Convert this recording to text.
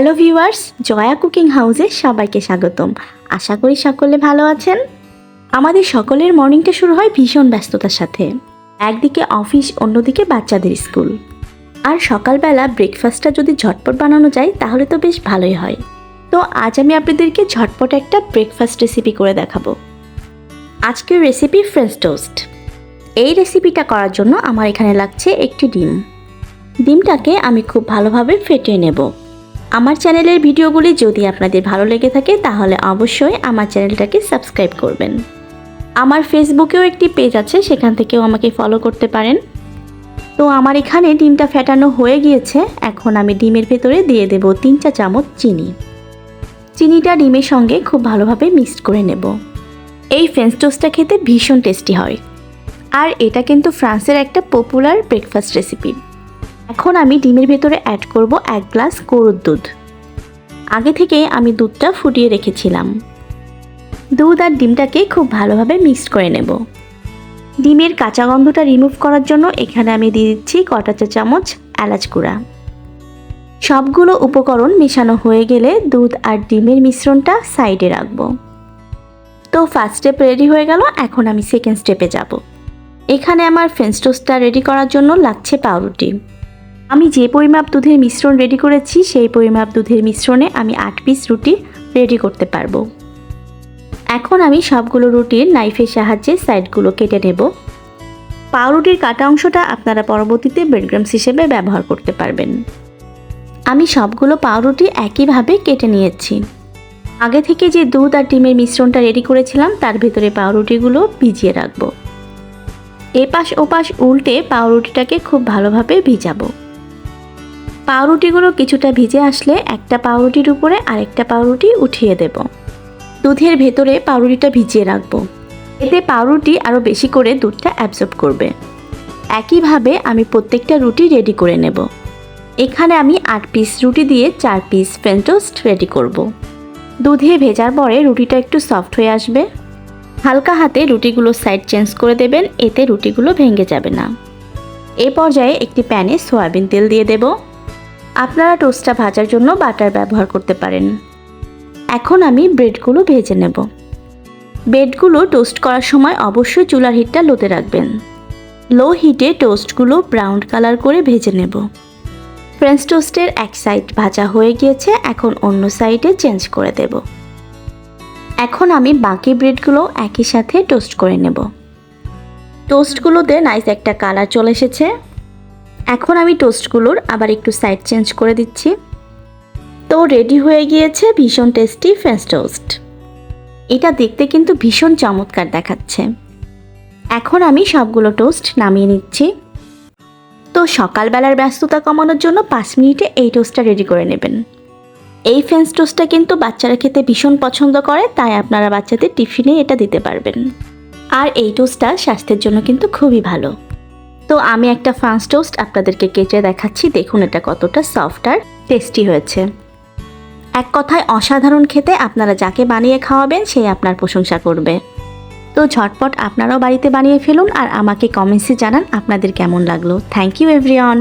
Hello viewers, Jaya cooking হাউসে সবাইকে স্বাগতম। আশা করি সকলে ভালো আছেন। আমাদের সকলের মর্নিংটা শুরু হয় ভীষণ ব্যস্ততার সাথে। একদিকে অফিস, অন্যদিকে বাচ্চাদের স্কুল। আর সকালবেলা ব্রেকফাস্টটা যদি ঝটপট বানানো যায় তাহলে তো বেশ ভালোই হয়। তো আজ আমি আপনাদেরকে ঝটপট একটা ব্রেকফাস্ট রেসিপি করে দেখাবো। আজকের রেসিপি ফ্রেঞ্চ টোস্ট। এই রেসিপিটা করার জন্য আমার এখানে লাগছে একটি ডিম। ডিমটাকে আমি খুব ভালোভাবে ফেটিয়ে নেব। আমার চ্যানেলের ভিডিওগুলি যদি আপনাদের ভালো লেগে থাকে তাহলে অবশ্যই আমার চ্যানেলটাকে সাবস্ক্রাইব করবেন। আমার ফেসবুকেও একটি পেজ আছে, সেখান থেকেও আমাকে ফলো করতে পারেন। তো আমার এখানে ডিমটা ফেটানো হয়ে গিয়েছে। এখন আমি ডিমের ভেতরে দিয়ে দেব 3 চা চামচ চিনি। চিনিটা ডিমের সঙ্গে খুব ভালোভাবে মিক্সড করে নেব। এই ফ্রেঞ্চ টোস্টটা খেতে ভীষণ টেস্টি হয়, আর এটা কিন্তু ফ্রান্সের একটা পপুলার ব্রেকফাস্ট রেসিপি। এখন আমি ডিমের ভেতরে অ্যাড করব 1 গ্লাস গরুর দুধ। আগে থেকে আমি দুধটা ফুটিয়ে রেখেছিলাম। দুধ আর ডিমটাকে খুব ভালোভাবে মিক্সড করে নেব। ডিমের কাঁচা গন্ধটা রিমুভ করার জন্য এখানে আমি দিয়ে দিচ্ছি কটা চা চামচ এলাচ গুঁড়া। সবগুলো উপকরণ মেশানো হয়ে গেলে দুধ আর ডিমের মিশ্রণটা সাইডে রাখবো। তো ফার্স্ট স্টেপ রেডি হয়ে গেল। এখন আমি সেকেন্ড স্টেপে যাব। এখানে আমার ফ্রেঞ্চ টোস্টটা রেডি করার জন্য লাগছে পাউরুটি। আমি যে পরিমাপ দুধের মিশ্রণ রেডি করেছি সেই পরিমাপ দুধের মিশ্রণে আমি 8 পিস রুটি রেডি করতে পারবো। এখন আমি সবগুলো রুটির নাইফের সাহায্যে সাইডগুলো কেটে নেব। পাউরুটির কাটা অংশটা আপনারা পরবর্তীতে ব্রেড ক্রাম্বস হিসেবে ব্যবহার করতে পারবেন। আমি সবগুলো পাউরুটি একইভাবে কেটে নিয়েছি। আগে থেকে যে দুধ আর ডিমের মিশ্রণটা রেডি করেছিলাম তার ভেতরে পাউরুটিগুলো ভিজিয়ে রাখবো। এপাশ ওপাশ উল্টে পাউরুটিটাকে খুব ভালোভাবে ভিজাবো। পাউরুটিগুলো কিছুটা ভিজে আসলে একটা পাউরুটির উপরে আরেকটা পাউরুটি উঠিয়ে দেব। দুধের ভেতরে পাউরুটিটা ভিজিয়ে রাখবো। এতে পাউরুটি আরও বেশি করে দুধটা অ্যাবজর্ব করবে। একইভাবে আমি প্রত্যেকটা রুটি রেডি করে নেব। এখানে আমি 8 পিস রুটি দিয়ে 4 পিস ফ্রেঞ্চ টোস্ট রেডি করব। দুধে ভেজার পরে রুটিটা একটু সফট হয়ে আসবে। হালকা হাতে রুটিগুলো সাইড চেঞ্জ করে দেবেন, এতে রুটিগুলো ভেঙে যাবে না। এই পর্যায়ে একটি প্যানে সয়াবিন তেল দিয়ে দেব। আপনারা টোস্টটা ভাজার জন্য বাটার ব্যবহার করতে পারেন। এখন আমি ব্রেডগুলো ভেজে নেব। ব্রেডগুলো টোস্ট করার সময় অবশ্যই চুলার হিটটা লোতে রাখবেন। লো হিটে টোস্টগুলো ব্রাউন কালার করে ভেজে নেব। ফ্রেঞ্চ টোস্টের এক সাইড ভাজা হয়ে গিয়েছে, এখন অন্য সাইডে চেঞ্জ করে দেব। এখন আমি বাকি ব্রেডগুলো একই সাথে টোস্ট করে নেব। টোস্টগুলোতে নাইস একটা কালার চলে এসেছে। এখন আমি টোস্টগুলোর আবার একটু সাইড চেঞ্জ করে দিচ্ছি। তো রেডি হয়ে গিয়েছে ভীষণ টেস্টি ফ্রেঞ্চ টোস্ট। এটা দেখতে কিন্তু ভীষণ চমৎকার দেখাচ্ছে। এখন আমি সবগুলো টোস্ট নামিয়ে নিচ্ছি। তো সকালবেলার ব্যস্ততা কমানোর জন্য 5 মিনিটে এই টোস্টটা রেডি করে নেবেন। এই ফ্রেঞ্চ টোস্টটা কিন্তু বাচ্চারা খেতে ভীষণ পছন্দ করে, তাই আপনারা বাচ্চাদের টিফিনে এটা দিতে পারবেন। আর এই টোস্টটা স্বাস্থ্যের জন্য কিন্তু খুবই ভালো। তো আমি একটা ফ্রেঞ্চ টোস্ট আপনাদেরকে কেটে দেখাচ্ছি। দেখুন এটা কতটা সফট আর টেস্টি হয়েছে। এক কথায় অসাধারণ খেতে। আপনারা যাকে বানিয়ে খাওয়াবেন সেই আপনার প্রশংসা করবে। তো ঝটপট আপনারাও বাড়িতে বানিয়ে ফেলুন আর আমাকে কমেন্টসে জানান আপনাদের কেমন লাগলো। Thank you everyone.